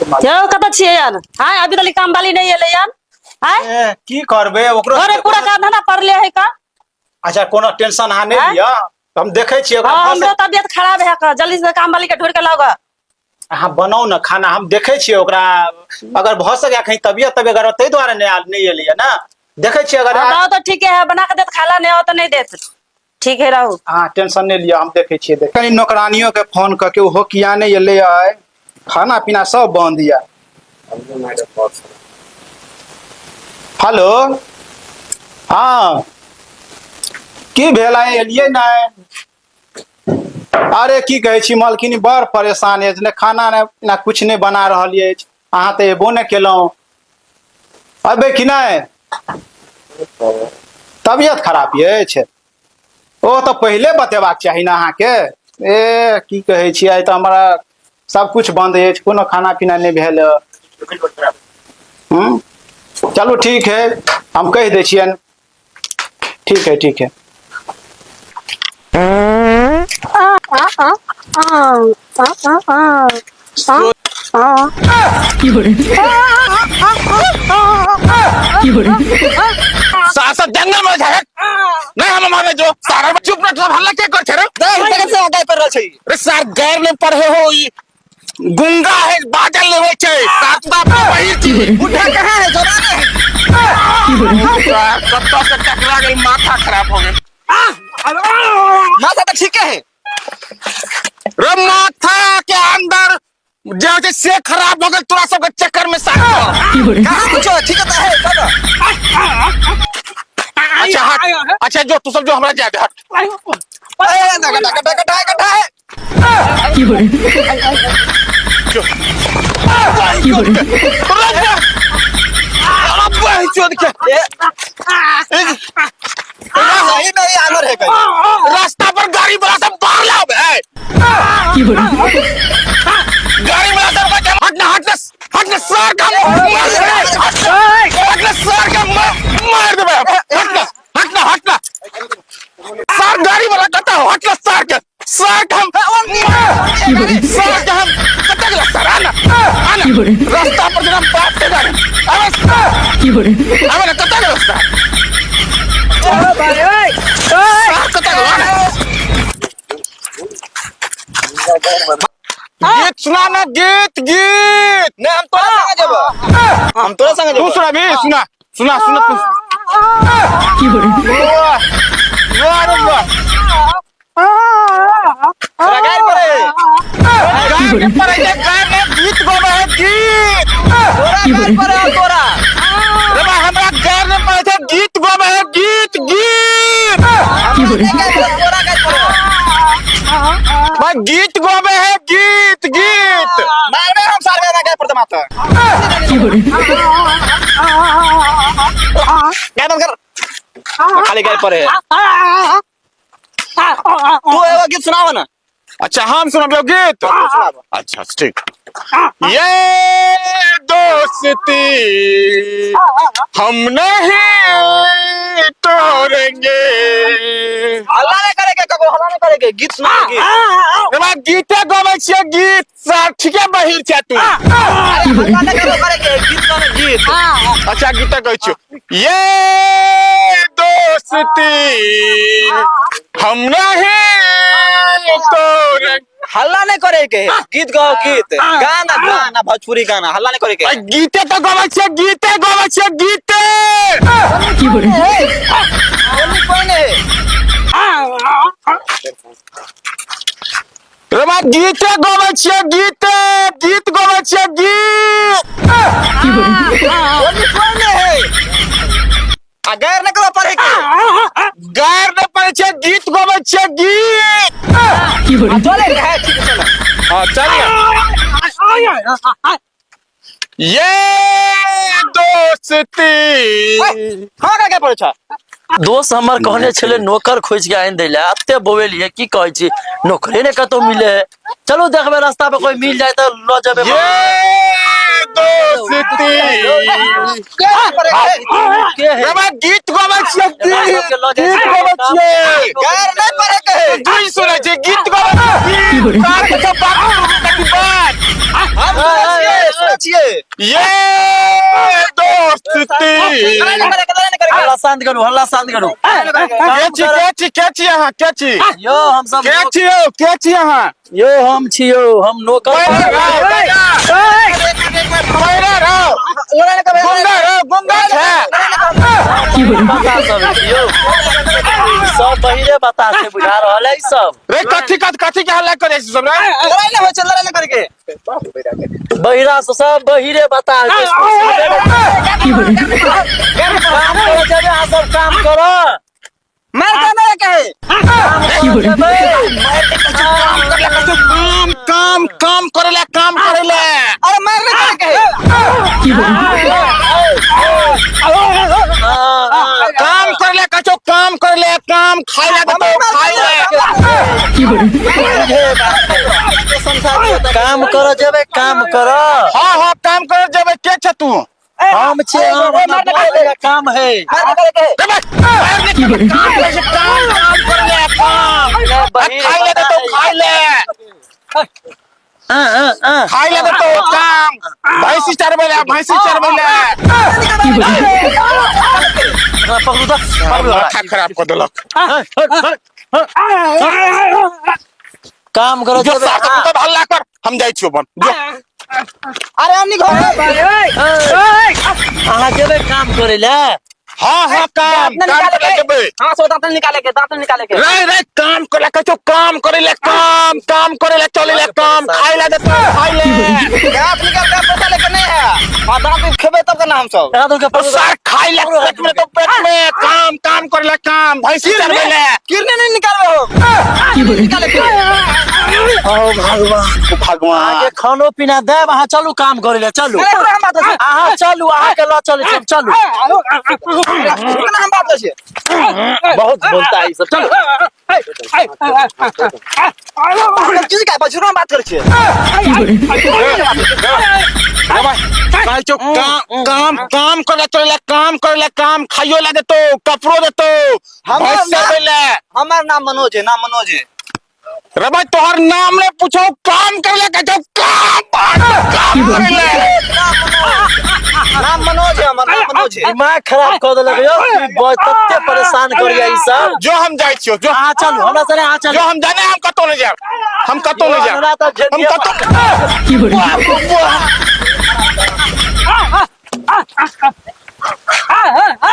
यौ कत छियै यार? हाय अभी तक काम वाली नहीं एले यार। हाय की करबे ओकरो घरे पूरा काम धंधा पड़ले है का? अच्छा कोनो टेंशन अहाँ नहीं लिया। हम देखे छियै ओकरा हां भऽ हमरो तबियत खराब है का, जल्दी से काम वाली के ढूंढ के लाओ गा। अहाँ बनाओ ना खाना, हम देखे छियै ओकरा अगर भऽ सके कहीं तबियत अगर तै द्वारा नहीं एलिए ना। देखे छियै अगर बताओ तो ठीक है, बना के देत, खाला नहीं हो तो नहीं देत। ठीक है रहू। हाँ टेंशन नहीं लिया, हम देखे छियै। कहीं नौकरानियों के फोन करके ओहो किया नहीं एले है, खाना पीना सब बंद दिया। हेलो हाँ की भेल है एलिए ना? अरे की कहे छी मालकिन बड़ परेशान है, खाना ना कुछ नहीं बना रही है। अहाँ तो एबो नहीं केलौं, अबे कि नहीं? तबियत खराब है ओ तो पहले बतेबाक चाहिए ना अहाँ के। ए की कहे छी आइ तो हमारा सब कुछ बंद है, कोनो खाना पीना नहीं भेल। चलो ठीक है, हम कह दे छियन। ठीक है ठीक है। सासा जंगल में जाए नहीं हम माने जो सारा चुप रह, सब हल्ला के कर छे रे। देख से आगे पर छै रे सर गैर ने पढ़े हो ई गुंगा है, बादल ले होय छै सातवा पे वही चीज उठा कहां है जवान है। कत्ता से टकरा गई, माथा खराब हो गया। माथा तो ठीक है रे माथा के अंदर जैसे से खराब हो गए तोरा सब के चक्कर में साथ कहां कुछ ठीक है बाबा। अच्छा हट, अच्छा जो तू सब जो हमरा जाए दे, हट ए गड्ढा है सही नहीं आगर है कहीं रास्ता पर गाड़ी बड़ा सब बाहर लाओ बे। गाड़ी में सब हटना हटना हटना सर का हटना सर का मार दे बे। हटना हटना हटना सर गाड़ी वाला कहता हो हटना सर का हम कतक लग सर आना आना रास्ता पर जरा बात के गाड़ी अबे कतक रास्ता सर कतक आना गीत सुना ना, गीत गीत नहीं हम तोरा संगे जेबो, हम तोरा संगे तू जेबो। सुना भी सुना सुना सुना तू वाह वाह गाय पड़े गाय में गीत गावे है गीत तोरा गाय पड़े तोरा रे बा हमरा गाय में पड़े थे गीत गावे है गीत गीत तोरा गाय पड़े भाई गीत गावे है गीत गीत मारबे हम सारे गाय पड़ते माता गाय बंद कर खाली गाय पड़े तू एगो गीत सुनावा ना। अच्छा हम सुना गीत, अच्छा ठीक। ये दोस्ती हम नहीं तोड़ेंगे, हल्ला नहीं करेंगे कको, हल्ला नहीं करेंगे, गीत सुनाएंगे। गीते गावे छियै गीत सर ठीके बहिर छै तू। हल्ला नहीं करेंगे, गीत गाने गीत। अच्छा गीते गावे छियै ये दोस्ती हम नहीं तोड़ेंगे। हल्ला नहीं करेंगे, गीत गाओ गीत, गाना गाना भोजपुरी गाना, हल्ला नहीं करेंगे। गीते तो गावे छियै गीते गावे छियै गीते रमा गीते गावे छियै गीते गीत गावे छियै गीत गैर नहीं करो पढ़े के गैर ने पढ़े छियै गीत गावे छियै गीत चले है ठीक है चलो हां चलिए। ये दोस्ती हां क्या पढ़े छ दोस्त हमर कहने छले नौकर खोज के आइन दैले, अते बोवेलिए की कहै छी नौकरे ने कतो मिले। चलो देखबे रास्ता पे कोई मिल जाए तो ल जेबे। ये दोस्ती के है रमा गीत गावे छियै गीत गावे छियै गैर नहीं पढ़े के तू ही सुनै छै गीत गावे छियै। का बात ये दोस्ती हल्ला शांत करू, हल्ला शांत करू। क्या छी यहाँ क्या छी यो हम सब क्या छी यहाँ यो हम छियो, हम नौकर गुंगा है बता सब छियो, सब बहिरे बता से बुझा रहल है सब। रे कथी के हल्ला करे छी सब रे बहिरा से सब बहिरे बता के काम करो, जब यहाँ सब काम करो। काम करेले काम करले कचो काम करले काम खाइले तो खाइले काम करो, जब काम करो। हाँ काम करे जबे के छ तू हम छे, हम अपना काम है। काम करले काम खाइले तो खाइले खाइले तो काम भैंसी चरबैले माथा खराब कर देलक काम करो, जो साथ तो हल्ला कर हम जाई छियो बन जो अरे हमनी घर अहाँ जेबे काम करे ले। हाँ काम करे जेबे हां सो दांत निकाले के रे काम करे कचो काम करेले काम करेले चलेले काम खाइले तो खाइले आप निकाल के पैसा लेके नहीं है हां दांत खेबे तब करना हम सब यहाँ तो के सर खाइले पेट में तो पेट में काम करेले काम भैंसी चरबैले किरने नहीं निकालबे हो निकाले के भगवान आगे खानो पीना दे, वहाँ चलू काम करे ले, चलू अहाँ चलू, अहाँ के ला चले सब चलू। कितना हम बात छै बहुत बोलता है ये सब, चलो। चीज का बजुरा बात कर छै काम करे काम खाइयो ला देतो कपड़ो देतो भैंस चरबैले हमार नाम मनोज है रे भाई तोहर नाम ले पूछो काम करले कचो काम करले नाम मनोज है हमार नाम मनोज है दिमाग खराब कर देलक यो, बहुत तत्ते परेशान कर गया ई सब। जो हम जाई छियो जो अहाँ चलू, हमरा सने अहाँ चलू। जो हम जाने हम कतो नहीं जाब हम कतो नहीं जाब हमरा तो हम जेतिया कतो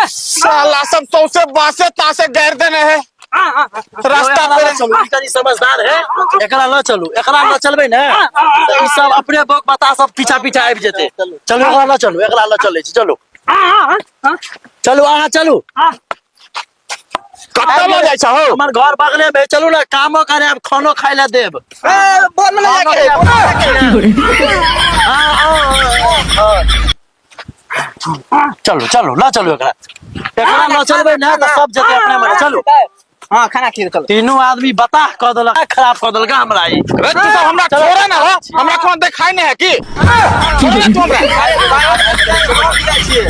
साला सब सौसे बासे तासे गैर देने है रास्ता पे चलू, कनी समझदार है, एकरा न चलू, एकरा न चलबे न तो ई सब अपने बक बता सब पीछा आबि जेते। चलू एकरा न चलू, एकरा न चले छी, चलू चलू अहाँ चलू। कत्ता ल जाय छ हो हमर घर बगले में, चलू ना कामो करे, अब खानो खाइ ले देब। बोल में लगा के चलू ना चलू, एकरा न चलबे न तो सब जते अपने में, चलू। हां खाना खीर चलो तीनों आदमी बता कर देलक, खराब कर देलक हमरा ई। रे तू सब हमरा छोड़े ना हो हमरा कोन देखाई नहीं है की तू हमरा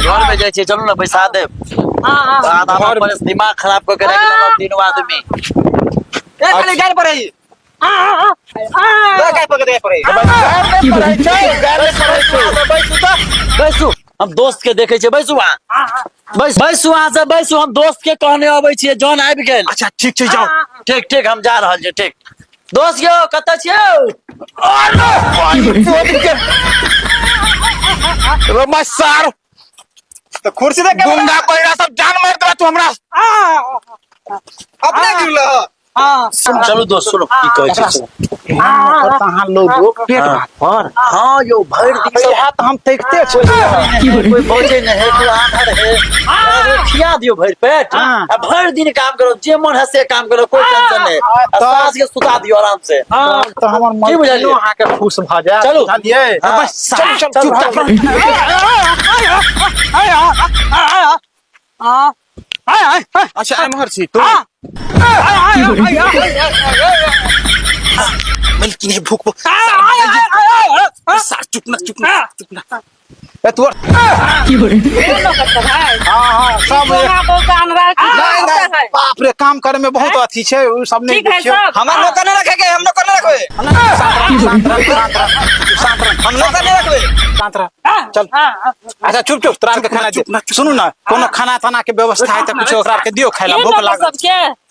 घर में जाय छी, चलू ना पैसा देब। आधा पर दिमाग खराब कर के रख देलक तीनों आदमी। ए खाली गाल पर है गाल पर दे पर बैसू, हम दोस्त के देखे छे, बैसू वहाँ बैसू वहाँ से बैसू, हम दोस्त के कहने आबै छियै, जॉन आबि गेल। अच्छा ठीक छै जाओ ठीक हम जा रहल छी, ठीक। दोस्त यौ कतऽ छियौ? रे मसार तो कुर्सी दे के गुंडा पहिरा सब जान मार देबा तू हमरा अपने गिरल हां चलू दोस्त सुनो की कहै छी। कहाँ लोग पेट पर हाँ यो भर दिन सब है तो हम देखते कोई बोझे नहीं है, कोई आधार है, खिया दियो भर पेट, भर दिन काम करो, जे मन है से काम करो, कोई टेंशन नहीं, सास के सुता दियो आराम से। तो हमर मन की बुझलियै? अहाँ के खुश भ जाए चलू। चलिए बस चल अच्छा एमहर छी तू मालिक नहीं भूख सार चुप ना ए तू हाँ सब बाप रे काम करे में बहुत अथी है उ सब नहीं ठीक है देखियो सब। हमार नौकर नहीं रखेंगे, हम नौकर नहीं रखबे। हम नौकर नहीं रखबे। शांत रह चल अच्छा चुप चुप तोरा के खाना दे सुनू ना कोनो खाना ताना के व्यवस्था है त कुछ ओकरा के दियो खाइला भूख लागल सबके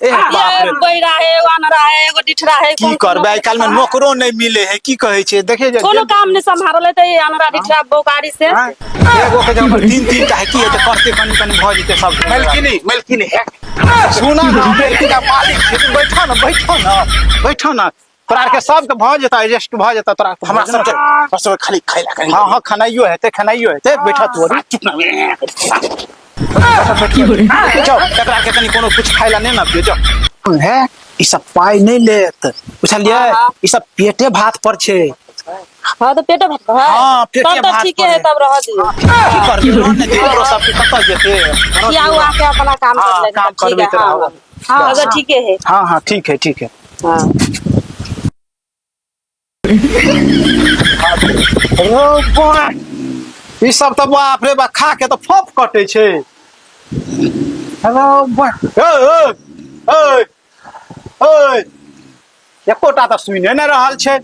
ए बाप रे बैरा है एगो अनरा है एगो डिठरा है की करबे आइ काल में नौकरो नहीं मिले है की कहे छे देखे जे कोनो काम नहीं संभाल लेते अनरा डिठरा बोकारी से हाँ, एगो के जब तीन टा है की है त करते कनी भ जते सब मलकिनी सुना ना बेटी का मालिक छै तू बैठो ना तोरा के सब के भ जता एडजस्ट भ जता तोरा हमरा सब खाली खाइला कहीं हां हां खानाइयो हेते बैठा तू अभी चुप ना जाओ ककरा के कनी कोनो कुछ खाइला नहीं ना पियो जाओ है ई सब पाई नहीं लेत बुझलिए ई सब पेटे भात पर छे हां तो पेट भर हाँ, पेटे तब तो भात ठीक पर है है। तब रह दियो की करबे रहने दे ओकरो सब के कत जेते या वो आके अपना काम हाँ, कर लेगा काम करबे ठीक तो है रहो। हां अगर ठीक है हां हां ठीक है हां ओ बॉय ई सब तो बाप रे बा खा के तो फप कटे छे हेलो बॉय ओए ओए एकोटा तो सुने न रहल छे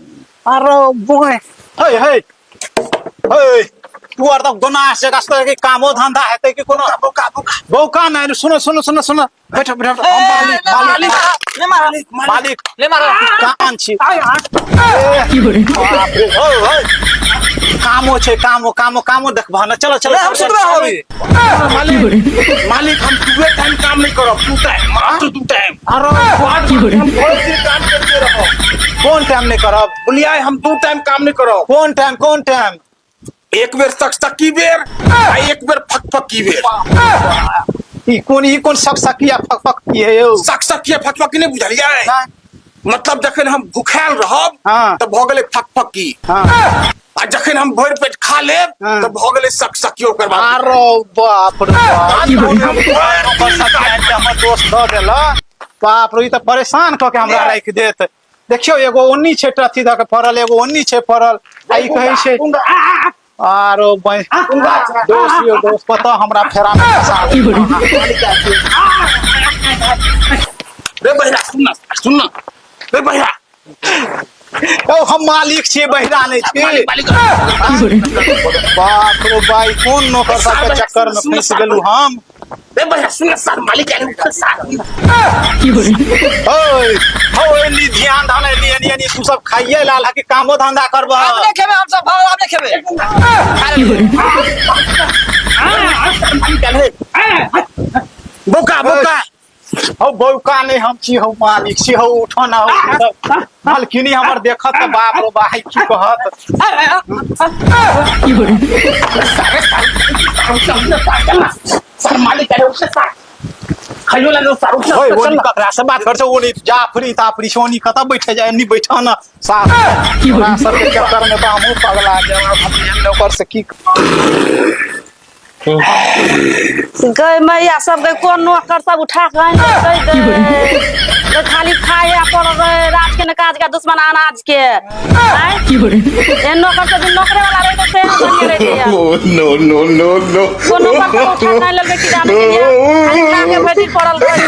अरे बॉय हे तू आर तो गुना से कस्तो के कामो धंधा हेते कि कोनो बौका नहीं सुनो बैठ हम मालिक ले मारो। कान छी कामो छे कामो देखबा ना चलो हम सुनबे होबे। मालिक हम पूरे टाइम काम नहीं करब टू टाइम मात्र टू टाइम अरे हम बहुत दिन काम करते रहो कौन टाइम नहीं करब बोलिए हम 2 टाइम काम नहीं करब कौन टाइम एक बेर सकी बेर आ एक बेर फकफकी बेर ई कौन सकसकिया फक की है यो सकिया फकफकी नहीं बुझलिए नहीं। मतलब जखन हम भूखाल रहब हाँ। त भ गेलै फकफकी हां आ जखन हम भरि पेट खा लेब हाँ। त भ गेलै सकसकियो करबा अरे बाप रे हमर दोस्त द देला बाप रे ई त परेशान क के हमरा राख देत देखियो एगो ओन्नी छे टथी द के पड़ल एगो ओन्नी छे पड़ल आ ई कहै छे आरो भाई दोस्त पता हमरा फेरा में फंसा रे बहिरा सुन ना रे बहिरा ओ हम मालिक छे बहिरा नहीं छे मालिक बाप रे भाई कौन नौकर सब के चक्कर में फंस गेलू हम रे बहिरा सुन ना सर मालिक आगे सर ओए ली ध्यान धाने ली तू सब खाइए लाल के कामो धंधा करबा हम नहीं खेबे, हम सब भाव आप नहीं खेबे। बोका हो बौका नहीं हम छी हो मालिक छी हो उठो ना हो मालकिनी हमर देखत त बाप रो भाई की कहत सर मालिक आगे उससे सर खाइयो ला सर ओए ओनी ककरा से बात कर छ ओनी जाफरी ताफरी सोनी कत बैठे जाए नहीं बैठा ना साफ हमरा सब के चक्कर में तो हमहू पगला जाब हम नौकर से की गए मैया सब गए कौन नौकर सब उठा के गए खाली खाए पड़ गए राज के न काज का दुश्मन अनाज के ये नौकर से भी नौकरे वाला रहे तो बनिए रहे नो को नौकर सब उठा के ले के जाने के लिए खाली खा के भटी पड़ल गए